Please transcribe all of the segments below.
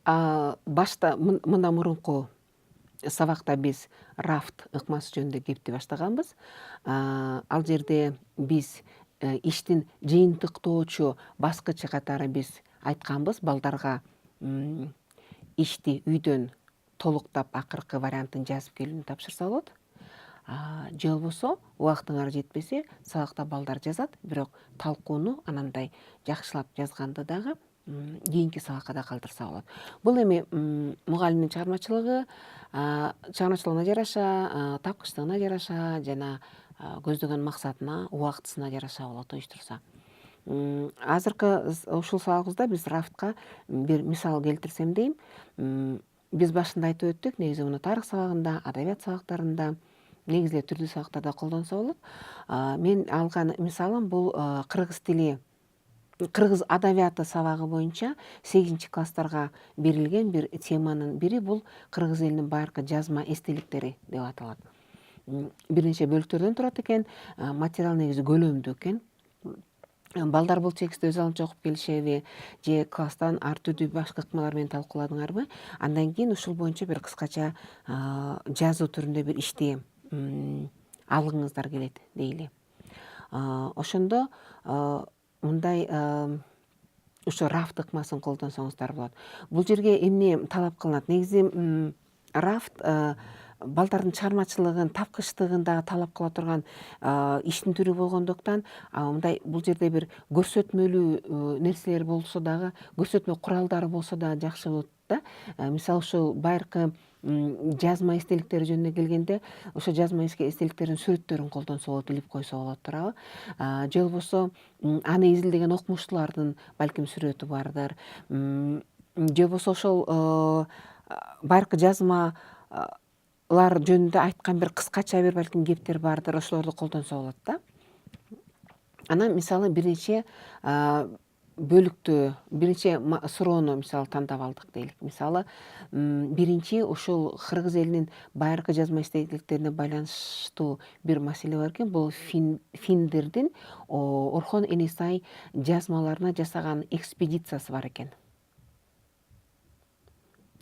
башта мындан мурунку сабакта биз рафт ыкмасы жөнүндө кепти баштаганбыз. Ал жерде биз иштин жыйынтыктоочу баскычы катары биз айтканбыз, балдарга ишти үйдөн толуктап акыркы вариантын жазып келүүнү тапшырса болот. Же болбосо убактыңар жетпесе сабакта балдар жазат, бирок талкууну анандай жакшылап жазганды дагы кийинки сабакка да калтырса болот. Бул эми мугалимдин чыгармачылыгына жараша, тапкычтыгына жараша жана көздөгөн максатына, убактысына жараша болот уюштурса. Азыркы ушул сабагыбызда биз рафтка бир мисал келтирсем дейм. Биз башында айтып өттүк, негизи муну тарых сабагында, адабият сабактарында, негизделе түрдүү сабактарда колдонсо болот. Мен алган мисалым бул кыргыз тили, кыргыз адабияты сабагы боюнча 8-класстарга берилген бир теманын бири бул кыргыз элинин байыркы жазма эстеликтери деп аталат. Бир нече бөлүктөрдөн турат экен, материал негизи көлөмдүү экен. Балдар бул текстти өз алынча окуп келишеби, же класстан ар түрдүү башка ыкмалар менен талкууладыңарбы? Андан кийин ушул боюнча бир кыскача жазуу түрүндө бир ишти алгыңыздар келет дейли. Ошондо мындай ошо рафт ыкмасын колдонсоңуздар болот. Бул жерге эмне талап кылынат? Негизи рафт балдардын чыгармачылыгын, тапкычтыгын дагы талап кыла турган иштин түрү болгондуктан, мындай бул жерде бир көрсөтмөлүү нерселер болсо дагы, көрсөтмө куралдары болсо дагы жакшы болот да. Мисалы ушул байыркы жазма эстеликтери жөнүндө келгенде, ошо жазма эстеликтердин сүрөттөрүн колдонсо болот, илип койсо болот, туурабы? Же болбосо аны изилдеген окумуштуулардын балким сүрөтү бардыр. Же болбосо ошол байыркы жазмалар жөнүндө айткан бир кыскача бир балким кептер бардыр, ошолорду колдонсо болот да. Анан мисалы бир нече бөлүктү, бир нече суроону мисалы тандап алдык дейлик. Мисалы биринчи ушул кыргыз элинин байыркы жазма эстеликтерине байланыштуу бир маселе бар экен. Бул финдердин Орхон Энисай жазмаларына жасаган экспедициясы бар экен.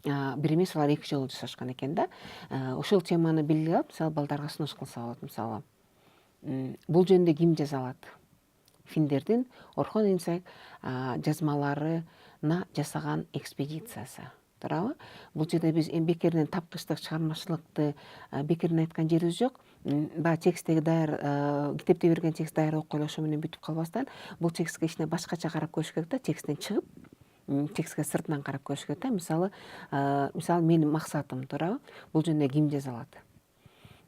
Бир эмес, алар 2 жолу жасашкан экен да. Ушул теманы белгилеп алып, мисалы балдарга сунуш кылса болот. Мисалы бул жөнүндө ким жаза алат? Финдердин Орхон Энисай жазмаларына жасаган экспедициясы. Туурабы? Бул жерде биз бекеринен тапкычтык, чыгармачылыкты бекеринен айткан жерибиз жок. Баягы тексттеги даяр, китепте берген текст даяр окуп эле ошо менен бүтүп калбастан, бул текстке кичине башкача карап көрүш керек да, тексттен чыгып, текстке сыртынан карап көрүш керек да. Мисалы менин максатым, туурабы? Бул жөнүндө ким жаза алат?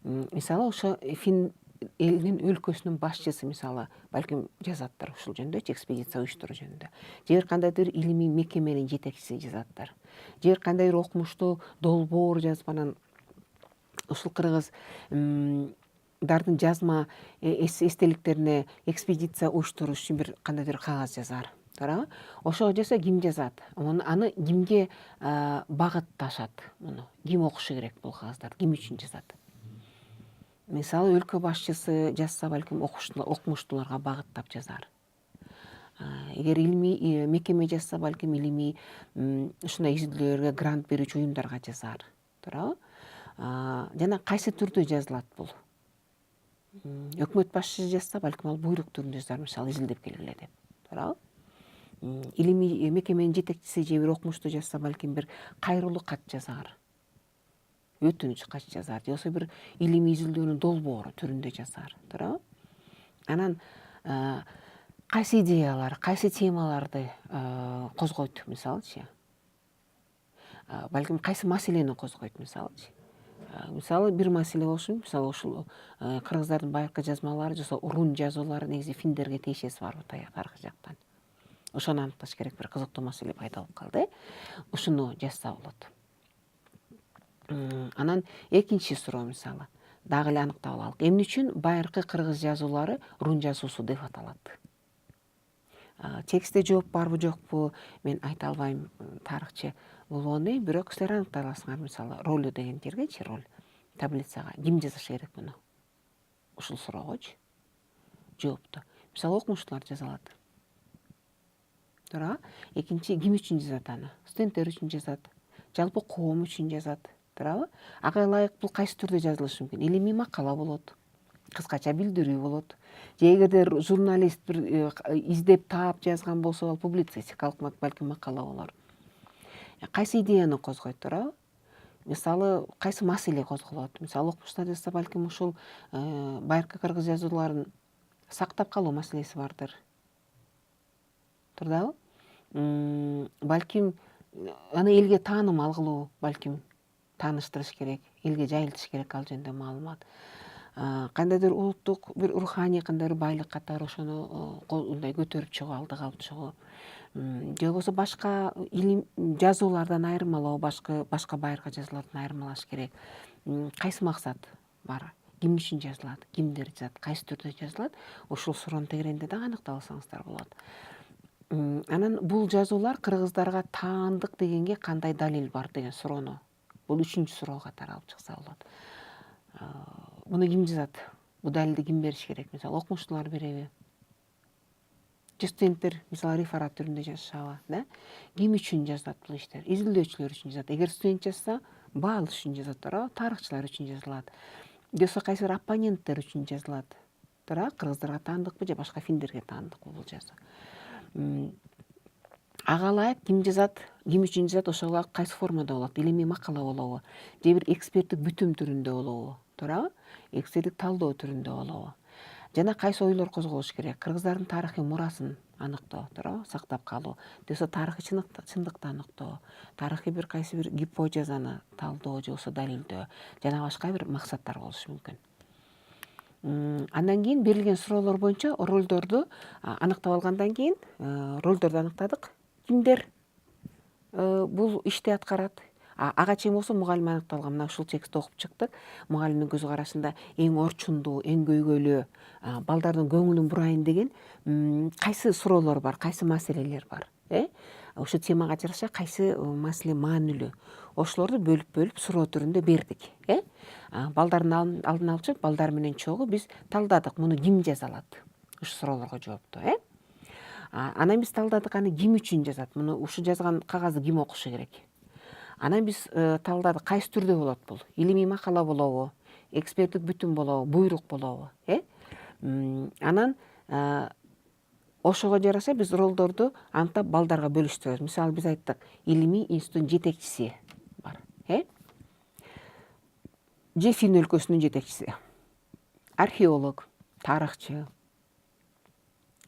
Мисалы ошо фин элинин өлкөсүнүн башчысы мисалы балким жазаттыр ушул жөнүндө, экспедиция уюштуруу жөнүндө. Же бир кандайдыр илимий мекеменин жетекчиси жазаттыр. Же бир кандайдыр окумуштуу долбоор жазып анан ушул кыргыздардын жазма эстеликтерине экспедиция уюштуруш үчүн бир кандайдыр кагаз жазар. Туурабы? Ошого жаса ким жазат? Аны кимге багытташат? Муну ким окушу керек бул кагаздарды? Ким үчүн жазат? Мисалы өлкө башчысы жазса балким окумуштууларга багыттап жазар. Эгер илимий мекеме жазса балким илимий ушундай изилдөөлөргө грант берүүчү уюмдарга жазар. Туурабы? Жана кайсы түрдө жазылат бул? Өкмөт башчысы жазса балким ал буйрук түрүндө жазар, мисалы изилдеп келгиле деп. Туурабы? Илимий мекеменин жетекчиси же бир окумуштуу жазса балким бир кайрылуу кат жазар. Өтүнүч кат жазар, же болбосо бир илимий изилдөөнүн долбоору түрүндө жазар. Туурабы? Анан кайсы идеялар, кайсы темаларды козгойт, мисалычы? Балким кайсы маселени козгойт, мисалычы? Мисалы бир маселе болушу мүмкүн, мисалы ушул кыргыздардын байыркы жазмалары, же болбосо рун жазуулары негизи финдерге тиешеси барбы тарыхый жактан? Ошону аныкташ керек, бир кызыктуу маселе пайда болуп калды. Ушуну жазса болот. Анан экинчи суроо мисалы дагы эле аныктап алалык. Эмне үчүн байыркы кыргыз жазуулары рун жазуусу деп аталат? Текстте жооп барбы жокпу мен айта албайм, тарыхчы болгону, бирок силер аныктай аласыңар. Мисалы роль деген жергечи, роль таблицага ким жазышы керек муну? Ушул суроогочу жоопту. Мисалы окумуштуулар жаза алат. туура. Экинчи, ким үчүн жазат аны? Студенттер үчүн жазат, жалпы коом үчүн жазат, туурабы? Ага ылайык бул кайсы түрдө жазылышы мүмкүн? Илимий макала болот, кыскача билдирүү болот, же эгерде журналист бир издеп таап жазган болсо, ал публицистикалык балким макала болор. Кайсы идеяны козгойт, туурабы? Мисалы, кайсы маселе козголот? Мисалы, окумуштар жазса, балким ушул байыркы кыргыз жазууларын сактап калуу маселеси бардыр. Турдабы? Балким аны элге таанымал кылуу, балким тааныштырыш керек, элге жайылтыш керек ал жөнүндө маалымат. Кандайдыр улуттук бир руханий кандайдыр байлык катары ошону мындай көтөрүп чыгуу, алдыга алып чыгуу. Же болбосо башка илим жазуулардан айырмалоо, башка байыркы жазуулардан айырмалаш керек. Кайсы максат бар? Ким үчүн жазылат? Кимдер жазат? Кайсы түрдө жазылат? Ушул суроонун тегерегинде дагы аныктап алсаңыздар болот. Анан бул жазуулар кыргыздарга таандык дегенге кандай далил бар деген суроону, бул үчүнчү суроо катары алып чыкса болот. Муну ким жазат? Бул далилди ким бериш керек? Мисалы, окумуштуулар береби? Же студенттер мисалы реферат түрүндө жазышабы, да? Ким үчүн жазылат бул иштер? Изилдөөчүлөр үчүн жазат. Эгер студент жазса, баалуу үчүн жазат, туура, тарыхчылар үчүн жазылат. Же болбосо кайсы бир оппоненттер үчүн жазылат. Туура, кыргыздарга таандыкпы же башка финдерге таандыкпы бул жазуу? Ага ылайык ким жазат, ким үчүн жазат, ошого ылайык кайсы формада болот? Илимий макала болобу? Же бир эксперттик бүтүм түрүндө болобу? Туурабы? Эксперттик талдоо түрүндө болобу? Жана кайсы ойлор козголуш керек? Кыргыздардын тарыхый мурасын аныктоо, туурабы? Сактап калуу. Же болбосо тарыхый чындыкты аныктоо, тарыхый бир кайсы бир гипотезаны талдоо же болбосо далилдөө, жана башка бир максаттар болушу мүмкүн. Андан кийин берилген суроолор боюнча ролдорду аныктап алгандан кийин, ролдорду аныктадык. Кимдер бул ишти аткарат? Ага чейин болсо мугалим аныкталган. Мына ушул текстти окуп чыктык. Мугалимдин көз карашында эң орчундуу, эң көйгөйлүү, балдардын көңүлүн бурайын деген кайсы суроолор бар, кайсы маселелер бар? Ошо темага жараша кайсы маселе маанилүү? Ошолорду бөлүп суроо түрүндө бердик. Балдардын алдын алып чыгып, балдар менен чогуу биз талдадык, муну ким жаза алат? Ушул суроолорго жоопту. Анан биз талдадык, аны ким үчүн жазат? Муну ушул жазган кагазды ким окушу керек? Анан биз талдадык, кайсы түрдө болот бул? Илимий макала болобу? Эксперттик бүтүм болобу? Буйрук болобу? Анан ошого жараша биз ролдорду аныктап балдарга бөлүштүрөбүз. Мисалы, биз айттык, илимий институттун жетекчиси бар. Же Фин өлкөсүнүн жетекчиси, археолог, тарыхчы,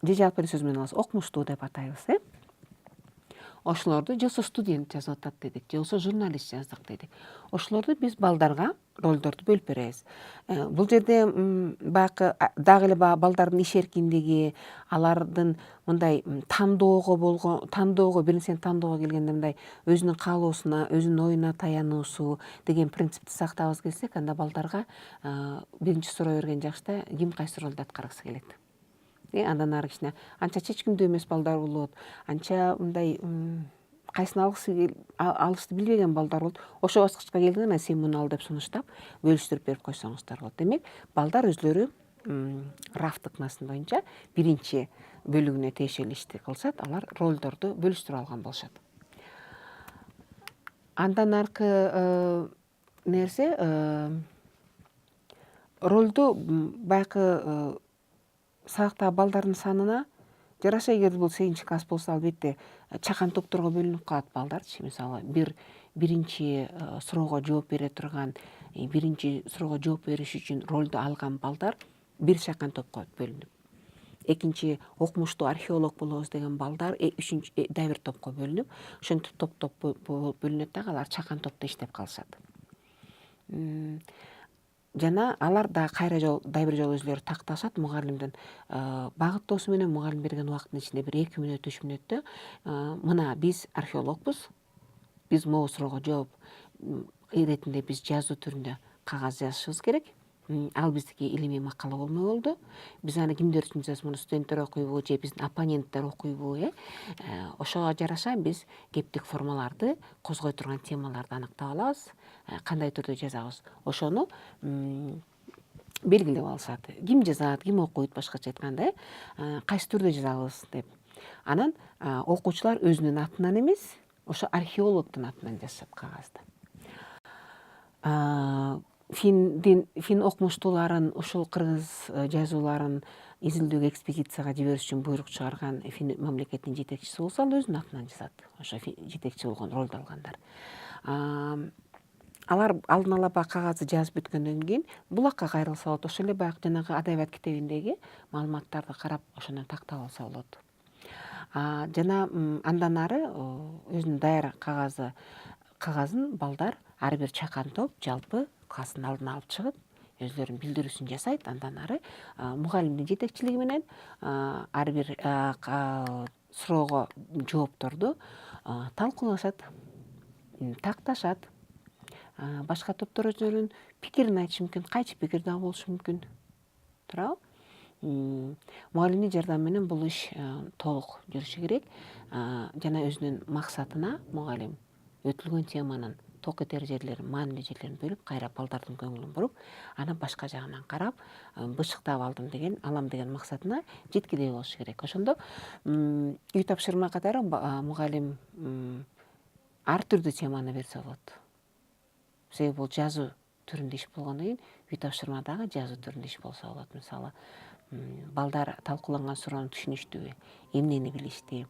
же жалпы сөз менен алсак окумуштуу деп атайбыз. Ошолорду же болбосо студент жазып атат дедик, же болбосо журналист жаздык дедик. Ошолорду биз балдарга ролдорду бөлүп беребиз. Бул жерде баягы дагы эле балдардын иш эркиндиги, алардын мындай тандоого, бир нерсени тандоого келгенде мындай өзүнүн каалоосуна, өзүнүн оюна таянуусу деген принципти сактабыз келсек, анда балдарга биринчи суроо берген жашта ким кайсы ролду аткаргысы келет? Андан ары кичине анча чечкиндүү эмес балдар болот, анча мындай кайсын алышты билбеген балдар болот. Ошол баскычка келгенде сен муну ал деп сунуштап, бөлүштүрүп берип койсоңуздар болот. Демек, балдар өзлөрү Рафт ыкмасынын боюнча биринчи бөлүгүнө тиешелүү ишти кылышат, алар ролдорду бөлүштүрүп алган болушат. Андан аркы нерсе, ролду баягы сабактагы балдардын санына жараша, эгер бул 8 класс болсо, албетте чакан топторго бөлүнүп калат балдарчы. Мисалы, биринчи суроого жооп бере турган, биринчи суроого жооп бериш үчүн ролду алган балдар бир чакан топко бөлүнүп, экинчи окумуштуу археолог болобуз деген балдар үчүнчү дагы бир топко бөлүнүп, ошентип топ бөлүнөт дагы, алар чакан топто иштеп калышат. Жана алар дагы кайра жолу дагы бир жолу өзлөрү такташат мугалимдин багыттоосу менен. Мугалим берген убакыттын ичинде бир 2 мүнөт 3 мүнөттө мына биз археологбуз, биз могу суроого жооп иретинде биз жазуу түрүндө кагаз жазышыбыз керек. Ал биздики илимий макала болмой болду. Биз аны кимдер үчүн жазабыз? Муну студенттер окуйбу же биздин оппоненттер окуйбу? Ошого жараша биз кептик формаларды, козгой турган темаларды аныктап алабыз. Кандай түрдө жазабыз? Ошону белгилеп алышат. Ким жазат, ким окуйт, башкача айтканда, кайсы түрдө жазабыз деп. Анан окуучулар өзүнүн атынан эмес, ошо археологдун атынан жазышат кагазды. Фин окумуштууларын ушул кыргыз жазууларын изилдөөгө экспедицияга жибериш үчүн буйрук чыгарган Фин мамлекетинин жетекчиси болсо, ал өзүнүн атынан жазат. Ошо жетекчи болгон, ролду алгандар. Алар алдын ала баягы кагазды жазып бүткөндөн кийин булакка кайрылса болот. Ошол эле баягы жанагы адабият китебиндеги маалыматтарды карап, ошондон тактап алса болот. Жана андан ары өзүнүн даяр кагазын балдар ар бир чакан топ жалпы класстын алдына алып чыгып, өзлөрүнүн билдирүүсүн жасайт. Андан ары мугалимдин жетекчилиги менен ар бир суроого жоопторду талкуулашат, такташат. Башка топтор өзүнүн пикирин айтышы мүмкүн, кайчы пикир да болушу мүмкүн. Туурабы? Мугалимдин жардамы менен бул иш толук жүрүшү керек. Жана өзүнүн максатына мугалим өтүлгөн теманын ток этер жерлерин, маанилүү жерлерин бөлүп, кайра балдардын көңүлүн буруп, анан башка жагынан карап, бышыктап алам деген максатына жеткидей болушу керек. Ошондо үй тапшырма катары мугалим ар түрдүү теманы берсе болот. Себеби бул жазуу түрүндө иш болгондон кийин үй тапшырма дагы жазуу түрүндө иш болсо болот. Мисалы, балдар талкууланган суроону түшүнүштүбү, эмнени билишти,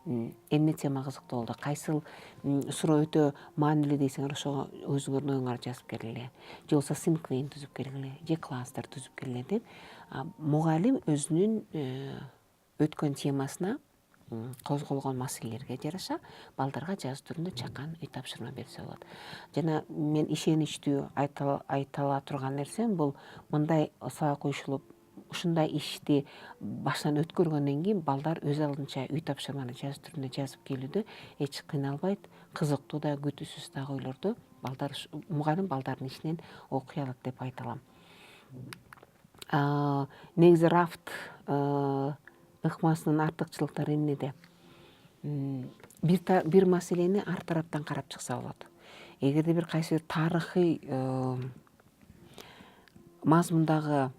эмне тема кызыктуу болду, кайсыл суроо өтө маанилүү дейсиңер, ошого өзүңөрдүн оюңарды жазып келгиле, же болбосо синклейн түзүп келгиле, же кластер түзүп келгиле деп, мугалим өзүнүн өткөн темасына, козголгон маселелерге жараша балдарга жазуу түрүндө чакан үй тапшырма берсе болот. Жана мен ишеничтүү айтала турган нерсем бул, мындай сабак уюшулуп, ушундай ишти баштан өткөргөндөн кийин балдар өз алдынча үй тапшырманы жазуу түрүндө жазып келүүдө эч кыйналбайт, кызыктуу да, күтүүсүз дагы ойлорду мугалим балдардын ишинен окуй алат деп айта алам. Негизи Рафт ыкмасынын артыкчылыктары эмнеде? Бир маселени ар тараптан карап чыкса болот. Эгерде бир кайсы бир тарыхый мазмундагы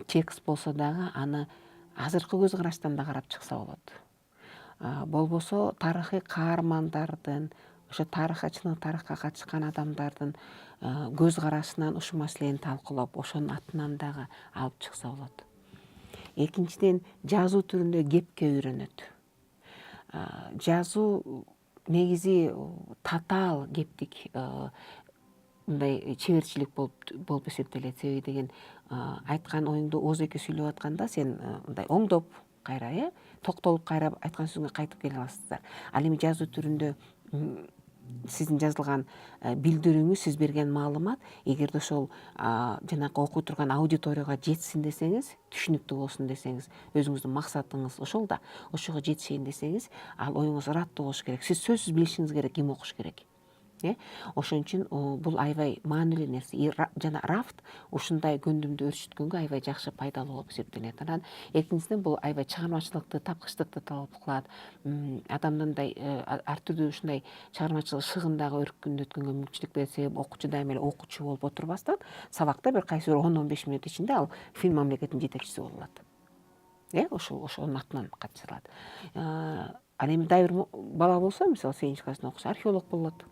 текст болсо дагы, аны азыркы көз караштан да карап чыкса болот. Болбосо тарыхый каармандардын, ошо тарыхка катышкан адамдардын көз карашынан ушул маселени талкуулап, ошонун атынан дагы алып чыкса болот. Экинчиден, жазуу түрүндө кепке үйрөнөт. Жазуу негизи татаал кептик, мындай чеберчилик болуп эсептелет. Себеби деген, айткан оюңду оозеки сүйлөп атканда сен мындай оңдоп кайра, токтолуп кайра айткан сөзүңө кайтып келе аласыздар. Ал эми жазуу түрүндө сиздин жазылган билдирүүңүз, сиз берген маалымат, эгерде ошол жанакы окуй турган аудиторияга жетсин десеңиз, түшүнүктүү болсун десеңиз, өзүңүздүн максатыңыз ошол да, ошого жетишейин десеңиз, ал оюңуз ыраттуу болуш керек. Сиз сөзсүз билишиңиз керек ким окуш керек. Ошон үчүн бул аябай маанилүү нерсе. Жана Рафт ушундай көндүмдү өрчүткөнгө аябай жакшы, пайдалуу болуп эсептелет. Анан экинчиден, бул аябай чыгармачылыкты, тапкычтыкты талап кылат. Адамдын ар түрдүү ушундай чыгармачыл шыгындагы өркүндөткөнгө мүмкүнчүлүк берет. Себеби окуучу дайыма эле окуучу болуп отурбастан, сабакта бир кайсы бир 10-15 мүнөт ичинде ал Фин мамлекетинин жетекчиси боло алат. Ошонун атынан катыша алат. Ал эми дагы бир бала болсо, мисалы 8 класстын окуучусу, археолог болот.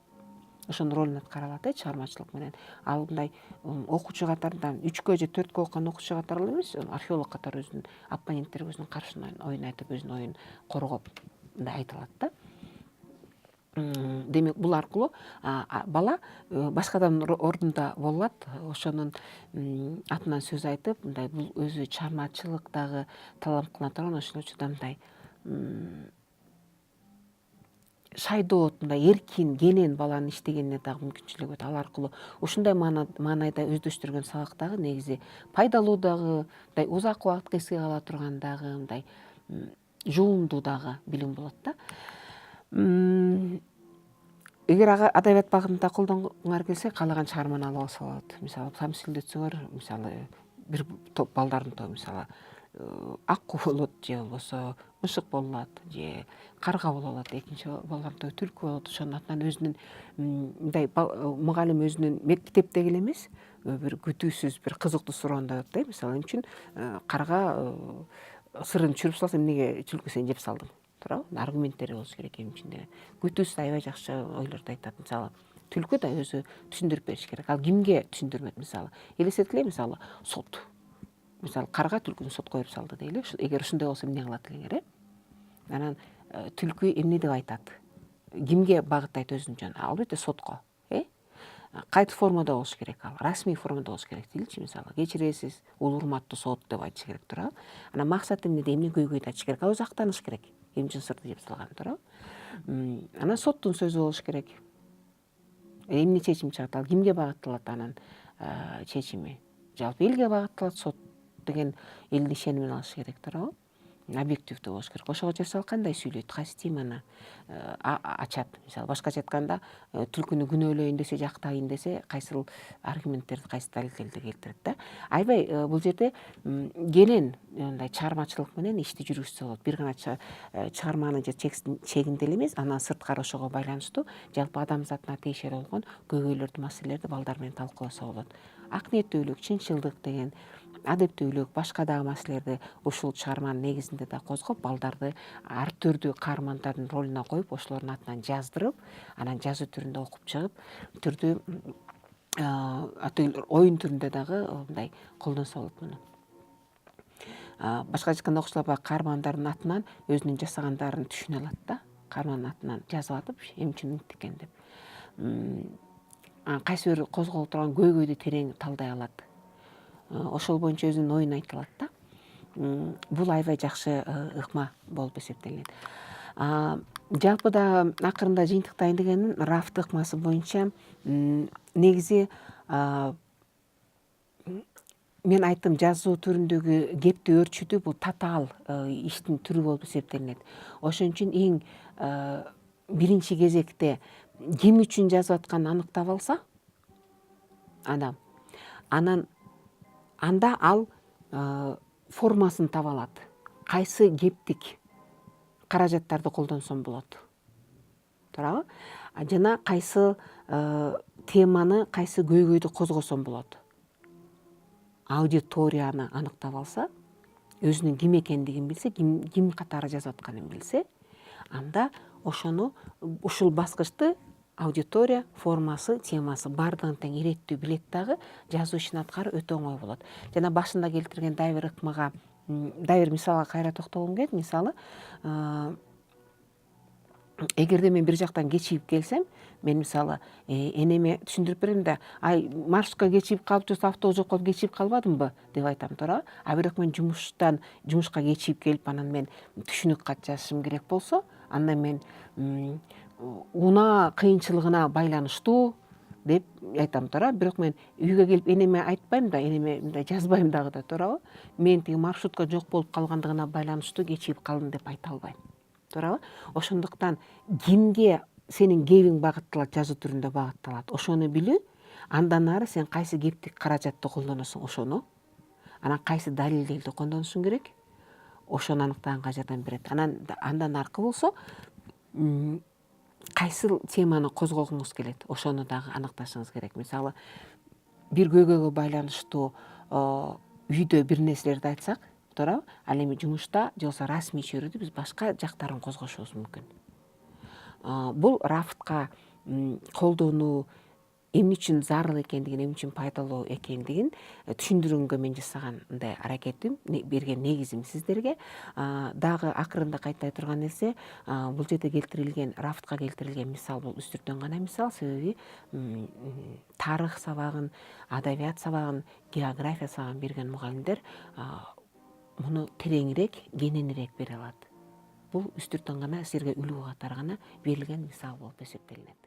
Ошонун ролун аткара алат, чыгармачылык менен. Ал мындай окуучу катарынан 3кө же 4кө окуган окуучу катары эмес, археолог катары өзүнүн оппоненттерге өзүнүн каршысынан оюн айтып, өзүнүн оюн коргоп мындай айта алат да. Демек, бул аркылуу бала башка адамдын ордунда боло алат, ошонун атынан сөз айтып, мындай бул өзү чыгармачылык дагы талап кылына турган, ошол учурда мындай шайдоот, мындай эркин, кенен баланын иштегенине дагы мүмкүнчүлүк болот. Ал аркылуу ушундай маанайда өздөштүргөн сабак дагы негизи пайдалуу дагы, мындай узак убакытка эске кала турган дагы, мындай жуумдуу дагы билим болот да. Эгер адабият багытында колдонгуңар келсе, каалаган чыгарманы алып алса болот. Мисалы, тамсилдетсөңөр, мисалы, бир топ балдардын тобу, мисалы, акку болот, же болбосо мышык болот, же карга боло алат, экинчи балдардын тобу түлкү болот. Ошонун атынан өзүнүн мындай мугалим өзүнүн мектептеги эле эмес, бир күтүүсүз, бир кызыктуу суроону да, мисалы, эмне үчүн карга сырын түшүрүп салса, эмнеге түлкү сени жеп салдың туурабы, аргументтери болуш керек эмне үчүн деген. Күтүүсүз аябай жакшы ойлорду айтат. Мисалы түлкү да өзү түшүндүрүп бериш керек. Ал кимге түшүндүрмөт? Мисалы элестетели, мисалы сот. Мисалы карга түлкүнү сотко берип салды дейли. Эгер ушундай болсо эмне кылат элеңер, Анан түлкү эмне деп айтат? Кимге багыттайт өзүнүн жөнүн? Албетте сотко. Кайсы формада болуш керек ал? Расмий формада болуш керек дейчи, мисалы. Кечиресиз, улуу урматтуу сот деп айтыш керек, туурабы? Анан максаты эмнеде, эмне көйгөйдү айтыш керек. Өзү актаныш керек. Эмне үчүн сырты жеп салган, туурабы? Анан соттун сөзү болуш керек. Эмне чечим чыгат, ал кимге багытталат анын чечими? Жалпы элге багытталат, сот деген элдин ишенимин алыш керек, туурабы? Объективдүү болуш керек. Ошого жасалып кандай сүйлөйт, кайсы теманы ачат? Мисалы башкача айтканда, түлкүнү күнөөлөйүн десе, жактайын десе, кайсыл аргументтерди, кайсы далилдерди келтирет да. Аябай бул жерде кенен мындай чыгармачылык менен ишти жүргүзсө болот. Бир гана чыгарманын же тексттин чегинде эле эмес, андан сырткары ошого байланыштуу жалпы адамзатына тиешелүү болгон көйгөйлөрдү, маселелерди балдар менен талкууласа болот. Ак ниеттүүлүк, чынчылдык деген, адептүүлүк, башка дагы маселелерди ушул чыгарманын негизинде да козгоп, балдарды ар түрдүү каармандардын ролуна коюп, ошолордун атынан жаздырып, анан жазуу түрүндө окуп чыгып, түрдүү оюн түрүндө дагы мындай колдонсо болот муну. Башкача айтканда окуучулар баягы каармандардын атынан өзүнүн жасагандарын түшүнө алат да. Каармандын атынан жазып атып, эмне үчүн мынтип экен деп. Кайсы бир козголуп турган көйгөйдү терең талдай алат. Ошол боюнча өзүнүн оюн айта алат да. Бул аябай жакшы ыкма болуп эсептелинет. Жалпы да акырында жыйынтыктайын дегеним, Рафт ыкмасы боюнча негизи мен айттым, жазуу түрүндөгү кепти өөрчүтүү бул татаал иштин түрү болуп эсептелинет. Ошон үчүн эң биринчи кезекте ким үчүн жазып атканын аныктап алса адам, анан анда ал формасын таба алат. Кайсы кептик каражаттарды колдонсом болот, туурабы? Жана кайсы теманы, кайсы көйгөйдү козгосом болот. Аудиторияны аныктап алса, өзүнүн ким экендигин билсе, ким катары жазып атканын билсе, анда ошону ушул баскычты аудитория, формасы, темасы бардыгын тең иреттүү билет дагы жазуу ишин аткарып өтө оңой болот. Жана башында келтирген дагы бир ыкмага, дагы бир мисалга кайра токтолгум келет. Мисалы, эгерде мен бир жактан кечигип келсем, мен мисалы энеме түшүндүрүп берем да, ай маршрутка кечигип калып, же автобус жоқ калып кечигип калбадымбы деп айтам, туурабы? А бирок мен жумушка кечигип келип, анан мен түшүнүк кат жазышым керек болсо, анда мен унаа кыйынчылыгына байланыштуу деп айтам, туурабы? Бирок мен үйгө келип энеме айтпайм да, энеме мындай жазбайм дагы да, туурабы? Мен тиги маршрутка жок болуп калгандыгына байланыштуу кечигип калдым деп айта албайм, туурабы? Ошондуктан кимге сенин кебиң багытталат, жазуу түрүндө багытталат, ошону билүү, андан ары сен кайсы кептик каражатты колдоносуң, ошону, анан кайсы далилдерди колдонушуң керек, ошону аныктаганга жардам берет. Андан аркы болсо, кайсы теманы козгогуңуз келет, ошону дагы аныкташыңыз керек. Мисалы, бир көйгөйгө байланыштуу үйдө бир нерселерди айтсак, туурабы? Ал эми жумушта же болбосо расмий чөйрөдө биз башка жактарын козгошубуз мүмкүн. Бул Рафтка колдонуу эмне үчүн зарыл экендигин, эмне үчүн пайдалуу экендигин түшүндүрүүгө мен жасаган мындай аракетим, берген негизим сиздерге. Дагы акырында кайтай турган нерсе, бул жерде келтирилген, Рафтка келтирилген мисал бул үстүртөн гана мисал, себеби тарых сабагын, адабият сабагын, география сабагын берген мугалимдер муну тереңирээк, кененирээк бере алат. Бул үстүртөн гана силерге үлгү катары гана берилген мисал болуп эсептелинет.